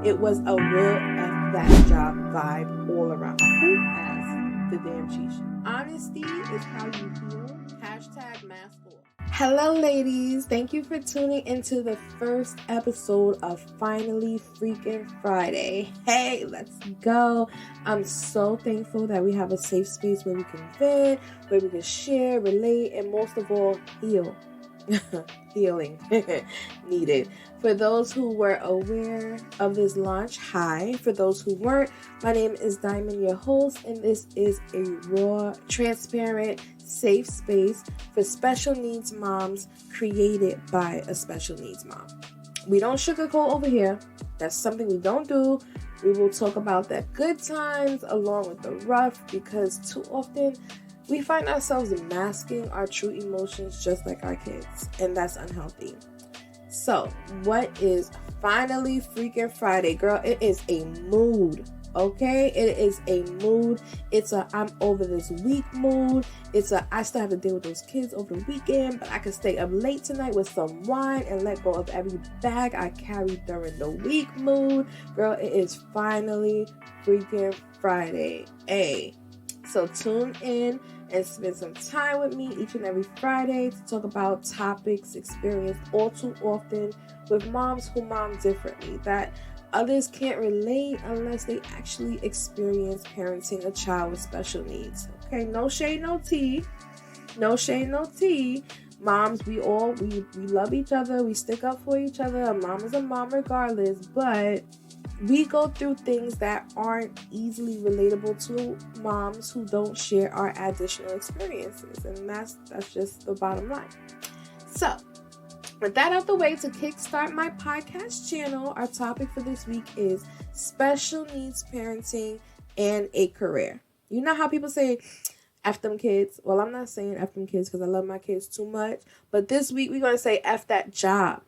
It was a real F that job vibe all around. Who has the damn cheat sheet? Honesty is how you heal. Hashtag mask off. Hello, ladies. Thank you for tuning into the first episode of Finally Freakin Friday. Hey, let's go. I'm so thankful that we have a safe space where we can vent, where we can share, relate, and most of all, heal. Healing needed. For those who were aware of this launch, hi. For those who weren't, my name is Diamond, your host, and this is a raw, transparent, safe space for special needs moms created by a special needs mom. We don't sugarcoat over here. That's something we don't do. We will talk about the good times along with the rough, because too often we find ourselves masking our true emotions just like our kids, and that's unhealthy. So, what is Finally Freakin Friday? Girl, it is a mood, okay? It is a mood. It's a I'm over this week mood. It's a I still have to deal with those kids over the weekend, but I can stay up late tonight with some wine and let go of every bag I carried during the week mood. Girl, it is Finally Freakin Friday. Hey. So tune in and spend some time with me each and every Friday to talk about topics experienced all too often with moms who mom differently, that others can't relate unless they actually experience parenting a child with special needs. Okay, no shade, no tea. No shade, no tea. Moms, we love each other. We stick up for each other. A mom is a mom regardless, but we go through things that aren't easily relatable to moms who don't share our additional experiences, and that's just the bottom line. So, with that out the way, to kickstart my podcast channel, our topic for this week is special needs parenting and a career. You know how people say, F them kids? Well, I'm not saying F them kids because I love my kids too much, but this week we're going to say F that job.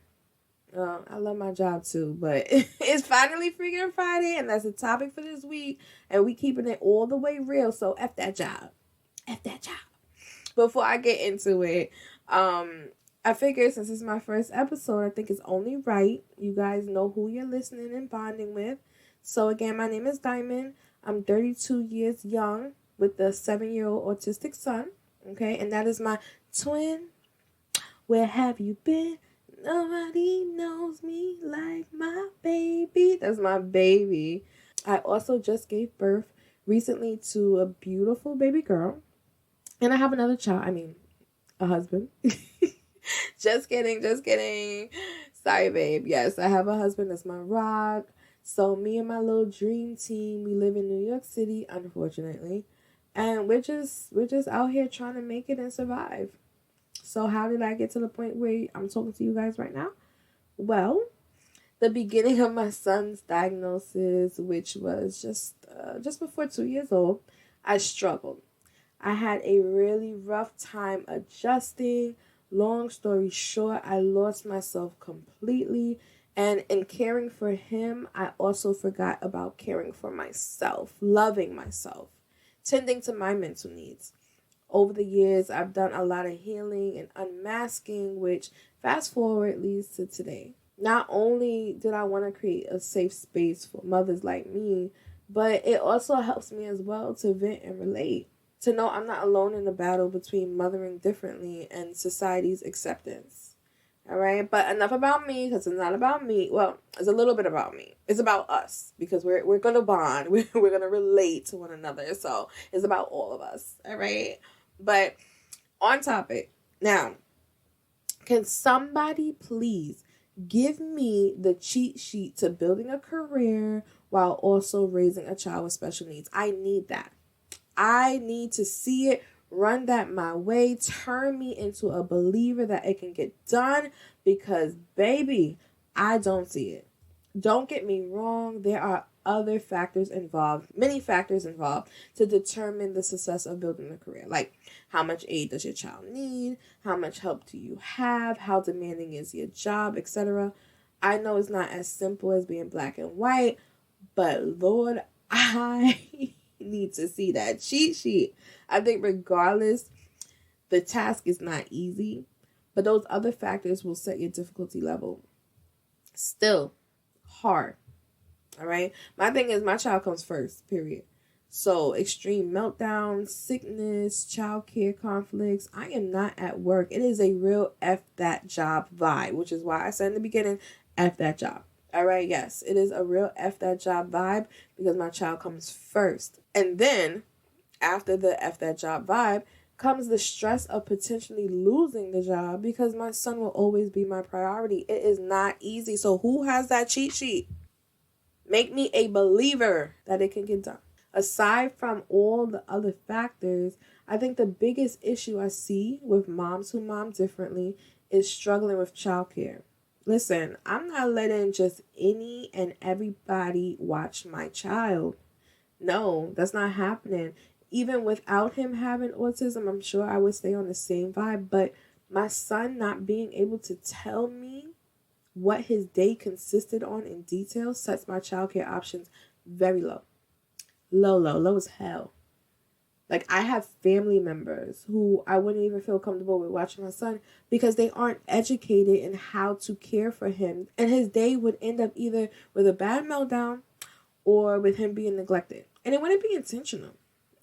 I love my job too, but it's Finally Freakin Friday, and that's the topic for this week, and we keeping it all the way real, so F that job. F that job. Before I get into it, I figured since it's my first episode, I think it's only right you guys know who you're listening and bonding with. So again, my name is Diamond. I'm 32 years young with a 7-year-old autistic son, okay, and that is my twin. Where have you been? Nobody knows me like my baby. That's my baby. I also just gave birth recently to a beautiful baby girl. And I have another child. I mean, a husband. Just kidding. Sorry, babe. Yes, I have a husband. That's my rock. So me and my little dream team, we live in New York City, unfortunately. And we're just out here trying to make it and survive. So how did I get to the point where I'm talking to you guys right now? Well, the beginning of my son's diagnosis, which was just before 2 years old, I struggled. I had a really rough time adjusting. Long story short, I lost myself completely. And in caring for him, I also forgot about caring for myself, loving myself, tending to my mental needs. Over the years, I've done a lot of healing and unmasking, which fast forward leads to today. Not only did I want to create a safe space for mothers like me, but it also helps me as well to vent and relate. To know I'm not alone in the battle between mothering differently and society's acceptance. All right, but enough about me, because it's not about me. Well, it's a little bit about me. It's about us, because we're going to bond. We're going to relate to one another. So it's about all of us. All right. But on topic. Now, can somebody please give me the cheat sheet to building a career while also raising a child with special needs? I need that. I need to see it. Run that my way. Turn me into a believer that it can get done, because, baby, I don't see it. Don't get me wrong. There are other factors involved, many factors involved, to determine the success of building a career. Like, how much aid does your child need? How much help do you have? How demanding is your job, etc. I know it's not as simple as being black and white, but Lord, I need to see that cheat sheet. I think regardless, the task is not easy, but those other factors will set your difficulty level. Still hard. All right. My thing is my child comes first, period. So extreme meltdowns, sickness, childcare conflicts. I am not at work. It is a real F that job vibe, which is why I said in the beginning, F that job. All right. Yes, it is a real F that job vibe because my child comes first. And then after the F that job vibe comes the stress of potentially losing the job because my son will always be my priority. It is not easy. So who has that cheat sheet? Make me a believer that it can get done. Aside from all the other factors, I think the biggest issue I see with moms who mom differently is struggling with childcare. Listen, I'm not letting just any and everybody watch my child. No, that's not happening. Even without him having autism, I'm sure I would stay on the same vibe. But my son not being able to tell me what his day consisted on in detail sets my childcare options very low. Low as hell. Like, I have family members who I wouldn't even feel comfortable with watching my son because they aren't educated in how to care for him. And his day would end up either with a bad meltdown or with him being neglected. And it wouldn't be intentional.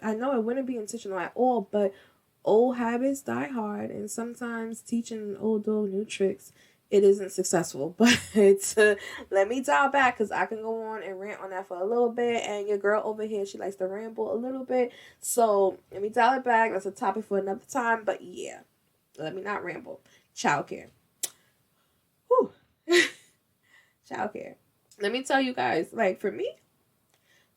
I know it wouldn't be intentional at all, but old habits die hard. And sometimes teaching an old dog new tricks, it isn't successful. But let me dial back because I can go on and rant on that for a little bit. And your girl over here, she likes to ramble a little bit. So let me dial it back. That's a topic for another time. But yeah, let me not ramble. Childcare. Whew. Childcare. Let me tell you guys, like for me,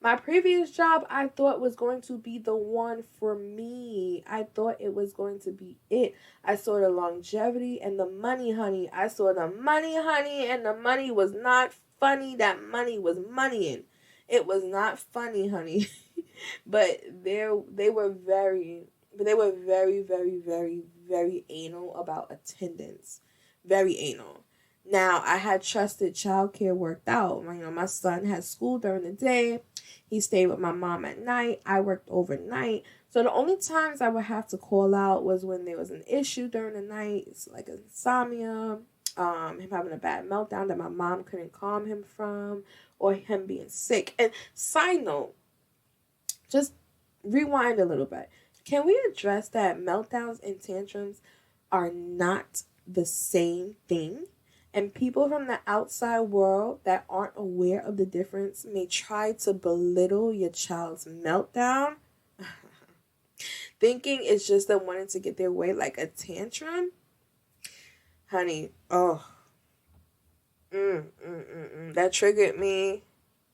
my previous job, I thought was going to be the one for me. I thought it was going to be it. I saw the longevity and the money, honey. I saw the money, honey, and the money was not funny. That money was moneying. It was not funny, honey. But they were very, very, very, very anal about attendance. Very anal. Now, I had trusted childcare worked out. My son had school during the day. He stayed with my mom at night. I worked overnight. So the only times I would have to call out was when there was an issue during the night. It's like insomnia, him having a bad meltdown that my mom couldn't calm him from, or him being sick. And side note, just rewind a little bit. Can we address that meltdowns and tantrums are not the same thing? And people from the outside world that aren't aware of the difference may try to belittle your child's meltdown, thinking it's just them wanting to get their way like a tantrum. Honey, that triggered me.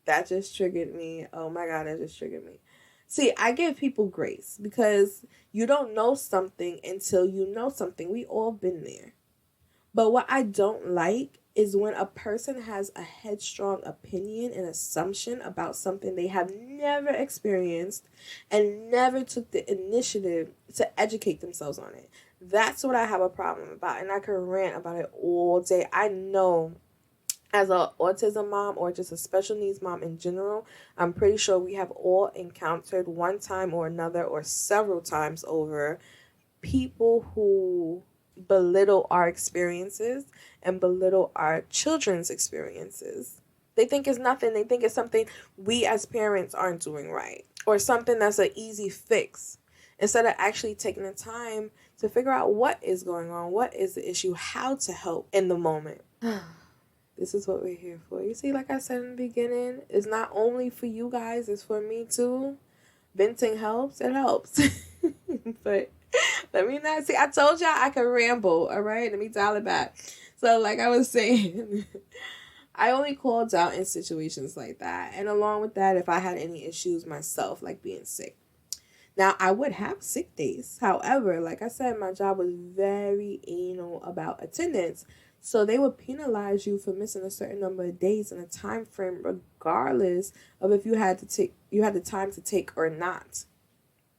That just triggered me. Oh my God, that just triggered me. See, I give people grace because you don't know something until you know something. We all been there. But what I don't like is when a person has a headstrong opinion and assumption about something they have never experienced and never took the initiative to educate themselves on it. That's what I have a problem about, and I can rant about it all day. I know as an autism mom or just a special needs mom in general, I'm pretty sure we have all encountered one time or another or several times over people who belittle our experiences and belittle our children's experiences. They think it's nothing. They think it's something we as parents aren't doing right or something that's an easy fix instead of actually taking the time to figure out what is going on, what is the issue, how to help in the moment. This is what we're here for. You see, like I said in the beginning, it's not only for you guys, it's for me too. Venting helps. It helps. But let me not see. I told y'all I could ramble. All right. Let me dial it back. So like I was saying, I only called out in situations like that. And along with that, if I had any issues myself, like being sick. Now, I would have sick days. However, like I said, my job was very anal about attendance. So they would penalize you for missing a certain number of days in a time frame, regardless of if you had the time to take or not.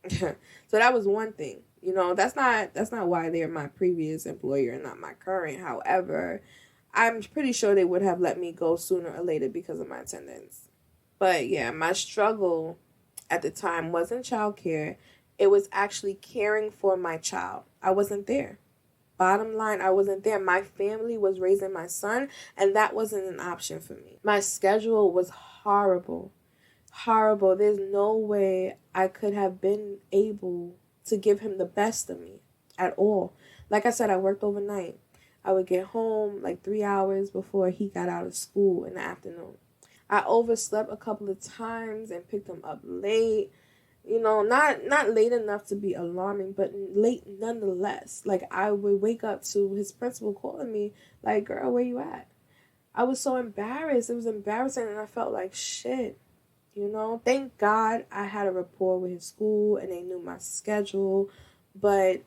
So that was one thing. That's not why they're my previous employer and not my current. However, I'm pretty sure they would have let me go sooner or later because of my attendance. But yeah, my struggle at the time wasn't childcare. It was actually caring for my child. I wasn't there. Bottom line, I wasn't there. My family was raising my son, and that wasn't an option for me. My schedule was horrible. Horrible. There's no way I could have been able to give him the best of me at all. Like I said, I worked overnight. I would get home like 3 hours before he got out of school in the afternoon. I overslept a couple of times and picked him up late. You know, not late enough to be alarming, but late nonetheless. Like, I would wake up to his principal calling me, like, girl, where you at? I was so embarrassed. It was embarrassing, and I felt like shit, you know? Thank God I had a rapport with his school, and they knew my schedule, but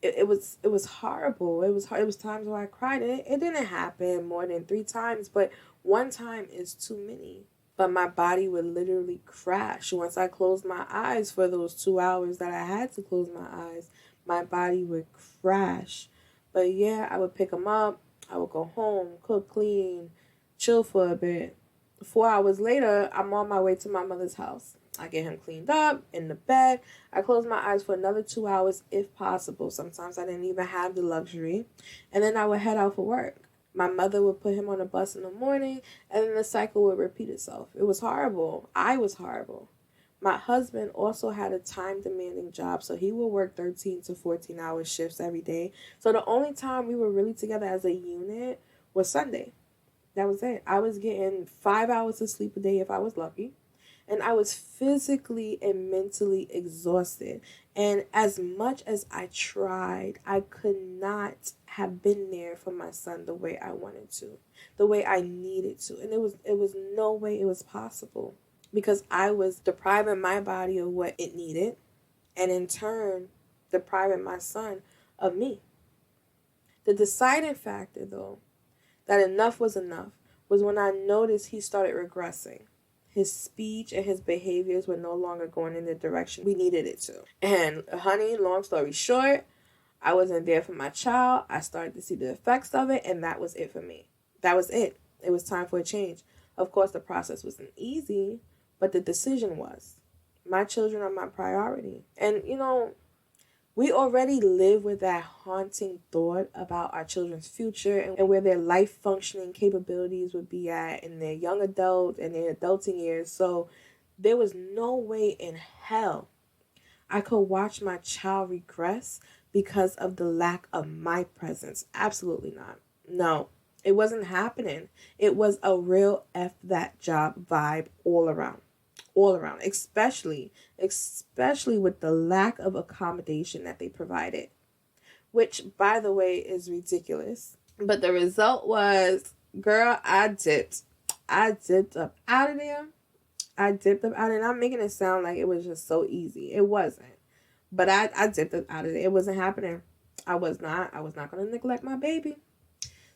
it was horrible. It was hard. It was times where I cried. It didn't happen more than 3 times, but one time is too many. But my body would literally crash. Once I closed my eyes for those 2 hours that I had to close my eyes, my body would crash. But yeah, I would pick him up. I would go home, cook, clean, chill for a bit. 4 hours later, I'm on my way to my mother's house. I get him cleaned up, in the bed. I close my eyes for another 2 hours if possible. Sometimes I didn't even have the luxury. And then I would head out for work. My mother would put him on a bus in the morning, and then the cycle would repeat itself. It was horrible. I was horrible. My husband also had a time-demanding job, so he would work 13 to 14-hour shifts every day. So the only time we were really together as a unit was Sunday. That was it. I was getting 5 hours of sleep a day if I was lucky. And I was physically and mentally exhausted. And as much as I tried, I could not have been there for my son the way I wanted to, the way I needed to. And it was no way it was possible, because I was depriving my body of what it needed, and in turn, depriving my son of me. The deciding factor, though, that enough was enough was when I noticed he started regressing. His speech and his behaviors were no longer going in the direction we needed it to. And honey, long story short, I wasn't there for my child. I started to see the effects of it, and that was it for me. That was it. It was time for a change. Of course, the process wasn't easy, but the decision was. My children are my priority. And, you know, we already live with that haunting thought about our children's future and where their life functioning capabilities would be at in their young adult and their adulting years. So there was no way in hell I could watch my child regress because of the lack of my presence. Absolutely not. No, it wasn't happening. It was a real F that job vibe all around. All around, especially with the lack of accommodation that they provided, which, by the way, is ridiculous. But the result was, girl, I dipped up out of there. And I'm making it sound like it was just so easy. It wasn't. But I dipped up out of there. It wasn't happening. I was not going to neglect my baby.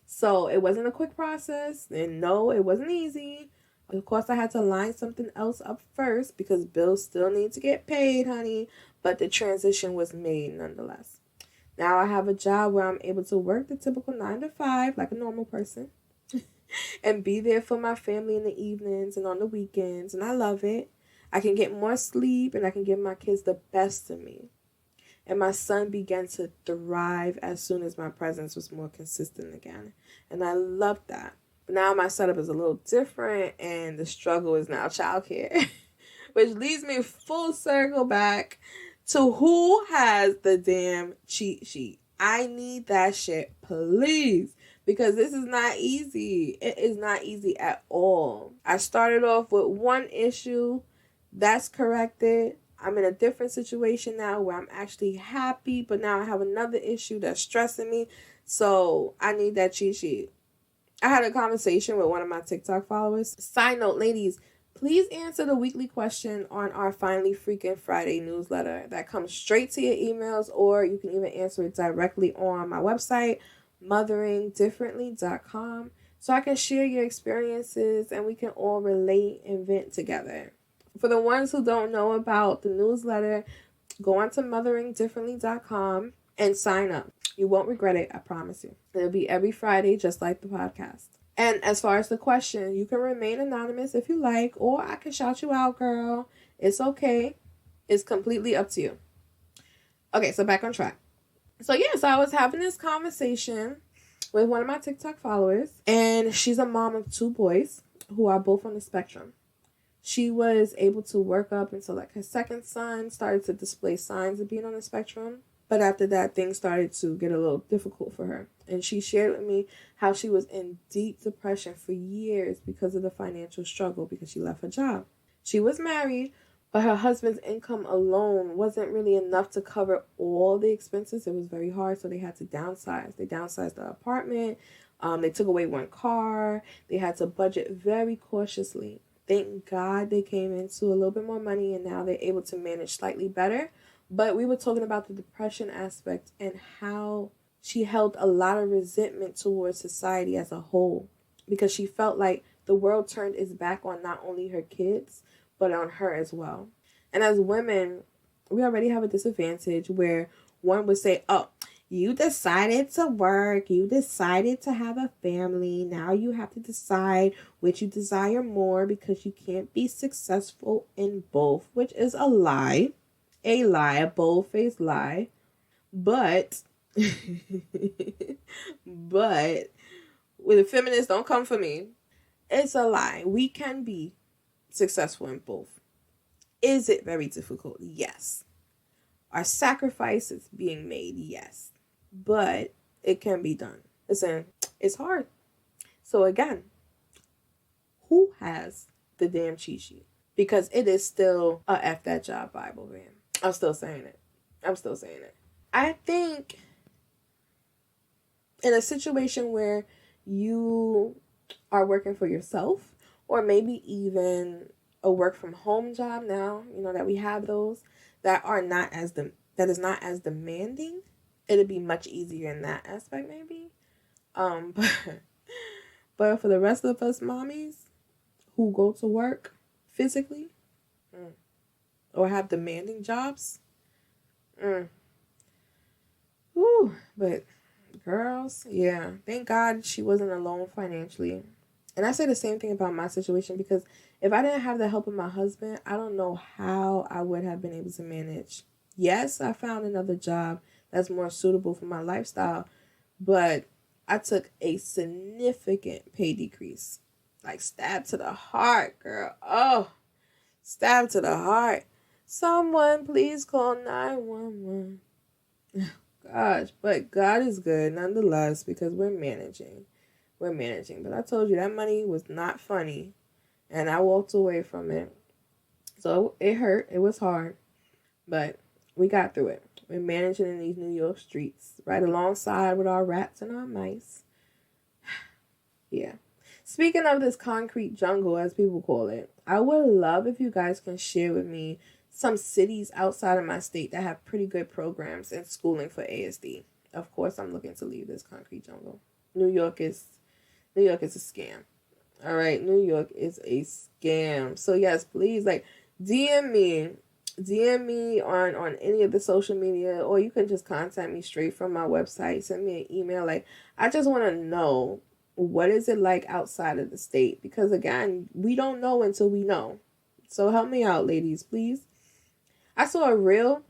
So it wasn't a quick process. And no, it wasn't easy. Of course, I had to line something else up first because bills still need to get paid, honey. But the transition was made nonetheless. Now I have a job where I'm able to work the typical 9 to 5 like a normal person and be there for my family in the evenings and on the weekends. And I love it. I can get more sleep and I can give my kids the best of me. And my son began to thrive as soon as my presence was more consistent again. And I loved that. But now my setup is a little different, and the struggle is now childcare, which leads me full circle back to who has the damn cheat sheet. I need that shit, please, because this is not easy. It is not easy at all. I started off with one issue. That's corrected. I'm in a different situation now where I'm actually happy, but now I have another issue that's stressing me. So I need that cheat sheet. I had a conversation with one of my TikTok followers. Side note, ladies, please answer the weekly question on our Finally Freakin Friday newsletter that comes straight to your emails, or you can even answer it directly on my website, motheringdifferently.com, so I can share your experiences and we can all relate and vent together. For the ones who don't know about the newsletter, go on to motheringdifferently.com and sign up. You won't regret it, I promise you. It'll be every Friday, just like the podcast. And as far as the question, you can remain anonymous if you like, or I can shout you out, girl. It's okay. It's completely up to you. Okay, so back on track. So I was having this conversation with one of my TikTok followers, and she's a mom of 2 boys who are both on the spectrum. She was able to work up until like her second son started to display signs of being on the spectrum. But after that, things started to get a little difficult for her. And she shared with me how she was in deep depression for years because of the financial struggle because she left her job. She was married, but her husband's income alone wasn't really enough to cover all the expenses. It was very hard, so they had to downsize. They downsized the apartment. They took away one car. They had to budget very cautiously. Thank God they came into a little bit more money, and now they're able to manage slightly better. But we were talking about the depression aspect and how she held a lot of resentment towards society as a whole because she felt like the world turned its back on not only her kids, but on her as well. And as women, we already have a disadvantage where one would say, oh, you decided to work, you decided to have a family, now you have to decide which you desire more because you can't be successful in both, which is a lie. A bold-faced lie. But with the feminists, don't come for me. It's a lie. We can be successful in both. Is it very difficult? Yes. Are sacrifices being made? Yes. But it can be done. Listen, it's hard. So again, who has the damn cheat sheet? Because it is still a F that job Bible, man. I'm still saying it. I think in a situation where you are working for yourself, or maybe even a work from home job now, that we have those that is not as demanding, it'd be much easier in that aspect maybe. But for the rest of us mommies who go to work physically, or have demanding jobs. But girls, yeah, thank God she wasn't alone financially. And I say the same thing about my situation because if I didn't have the help of my husband, I don't know how I would have been able to manage. Yes, I found another job that's more suitable for my lifestyle, but I took a significant pay decrease. Like stab to the heart, girl. Oh, stab to the heart. Someone please call 911. Gosh, but God is good nonetheless because we're managing. But I told you that money was not funny and I walked away from it. So it hurt. It was hard. But we got through it. We're managing in these New York streets right alongside with our rats and our mice. Yeah. Speaking of this concrete jungle, as people call it, I would love if you guys can share with me some cities outside of my state that have pretty good programs and schooling for ASD. Of course, I'm looking to leave this concrete jungle. New York is a scam. All right, New York is a scam. So yes, please, DM me on any of the social media, or you can just contact me straight from my website. Send me an email. I just want to know, what is it like outside of the state? Because again, we don't know until we know. So help me out, ladies, please. I saw a reel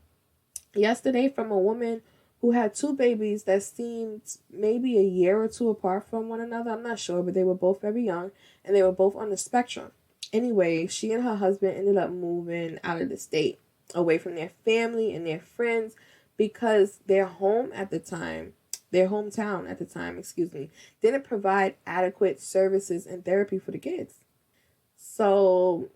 yesterday from a woman who had two babies that seemed maybe a year or two apart from one another. I'm not sure, but they were both very young and they were both on the spectrum. Anyway, she and her husband ended up moving out of the state, away from their family and their friends, because their hometown at the time, didn't provide adequate services and therapy for the kids. So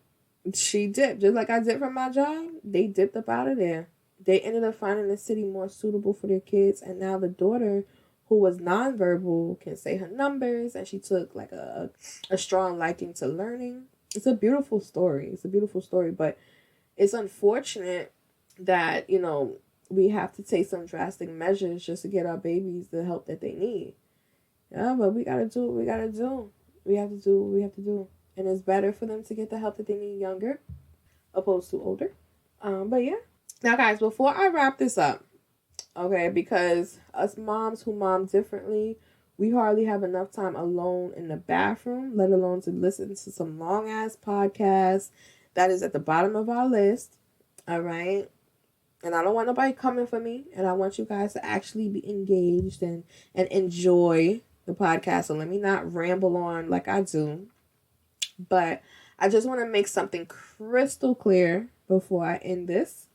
she dipped, just like I did from my job. They dipped up out of there. They ended up finding the city more suitable for their kids, and now the daughter, who was nonverbal, can say her numbers, and she took a strong liking to learning. It's a beautiful story. But it's unfortunate that, we have to take some drastic measures just to get our babies the help that they need. Yeah, but we gotta do what we gotta do. We have to do what we have to do. And it's better for them to get the help that they need younger, opposed to older. But yeah. Now, guys, before I wrap this up, okay, because us moms who mom differently, we hardly have enough time alone in the bathroom, let alone to listen to some long-ass podcasts. That is at the bottom of our list, all right? And I don't want nobody coming for me, and I want you guys to actually be engaged and enjoy the podcast. So let me not ramble on like I do. But I just want to make something crystal clear before I end this.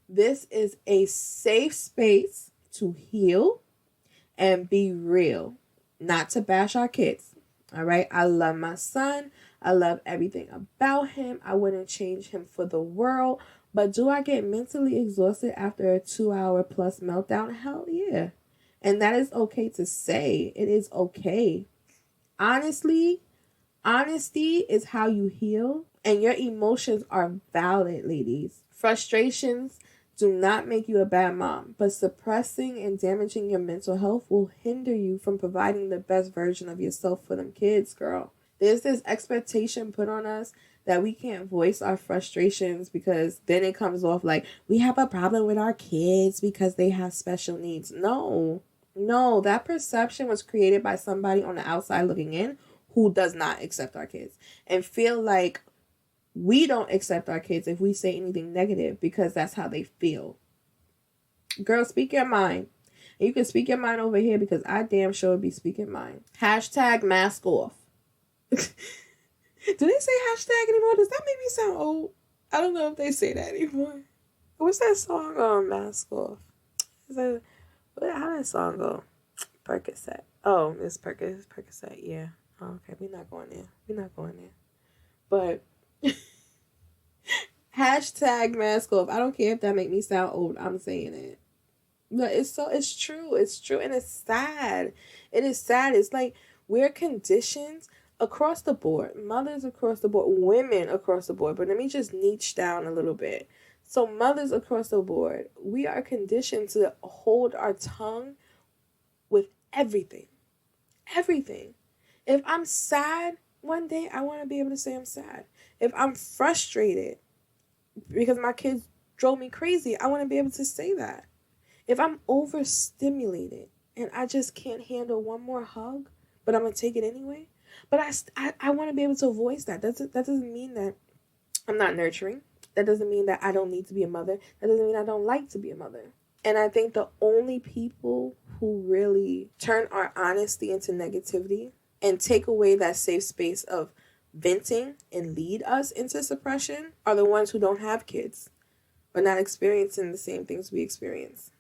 This is a safe space to heal and be real, not to bash our kids. All right. I love my son. I love everything about him. I wouldn't change him for the world. But do I get mentally exhausted after a 2-hour plus meltdown? Hell yeah. And that is okay to say. It is okay. Honesty is how you heal. And your emotions are valid, ladies. Frustrations do not make you a bad mom. But suppressing and damaging your mental health will hinder you from providing the best version of yourself for them kids, girl. There's this expectation put on us that we can't voice our frustrations because then it comes off like we have a problem with our kids because they have special needs. No, that perception was created by somebody on the outside looking in who does not accept our kids and feel like we don't accept our kids if we say anything negative because that's how they feel. Girl, speak your mind. And you can speak your mind over here because I damn sure be speaking mine. #mask off. Do they say hashtag anymore? Does that make me sound old? I don't know if they say that anymore. What's that song? Mask Off. How did that song go? Percocet. Oh, it's Percocet. Yeah. Oh, okay, we're not going there. But #mask off. I don't care if that make me sound old. I'm saying it. But it's true. It's true, and it's sad. It is sad. It's like we're conditioned across the board, mothers across the board, women across the board. But let me just niche down a little bit. So mothers across the board, we are conditioned to hold our tongue with everything. Everything. If I'm sad one day, I want to be able to say I'm sad. If I'm frustrated because my kids drove me crazy, I want to be able to say that. If I'm overstimulated and I just can't handle one more hug, but I'm going to take it anyway. But I want to be able to voice that. That doesn't mean that I'm not nurturing. That doesn't mean that I don't need to be a mother. That doesn't mean I don't like to be a mother. And I think the only people who really turn our honesty into negativity and take away that safe space of venting and lead us into suppression are the ones who don't have kids or not experiencing the same things we experience.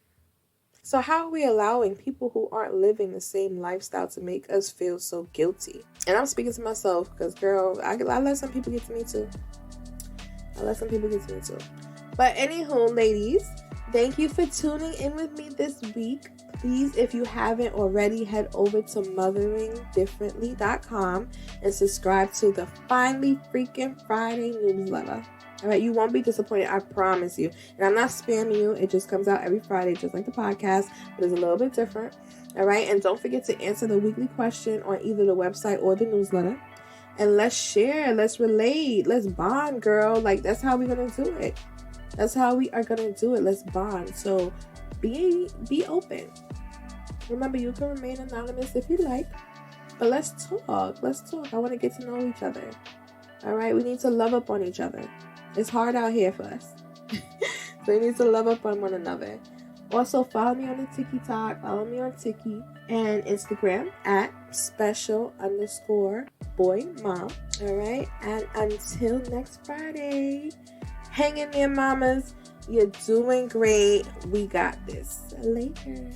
So how are we allowing people who aren't living the same lifestyle to make us feel so guilty? And I'm speaking to myself because, girl, I let some people get to me too. But anywho, ladies, thank you for tuning in with me this week. Please, if you haven't already, head over to motheringdifferently.com and subscribe to the Finally Freakin Friday newsletter. All right, you won't be disappointed, I promise you. And I'm not spamming you. It just comes out every Friday, just like the podcast, but it's a little bit different. All right, and don't forget to answer the weekly question on either the website or the newsletter. And let's share, let's relate, let's bond, girl. Like, that's how we're going to do it. That's how we are going to do it. Let's bond. So be open. Remember, you can remain anonymous if you like, but let's talk. I want to get to know each other. All right, we need to love up on each other. It's hard out here for us. So we need to love up on one another. Also, follow me on the TikTok. Follow me on Tiki and Instagram at special_boy-mom. All right. And until next Friday, hang in there, mamas. You're doing great. We got this. Later.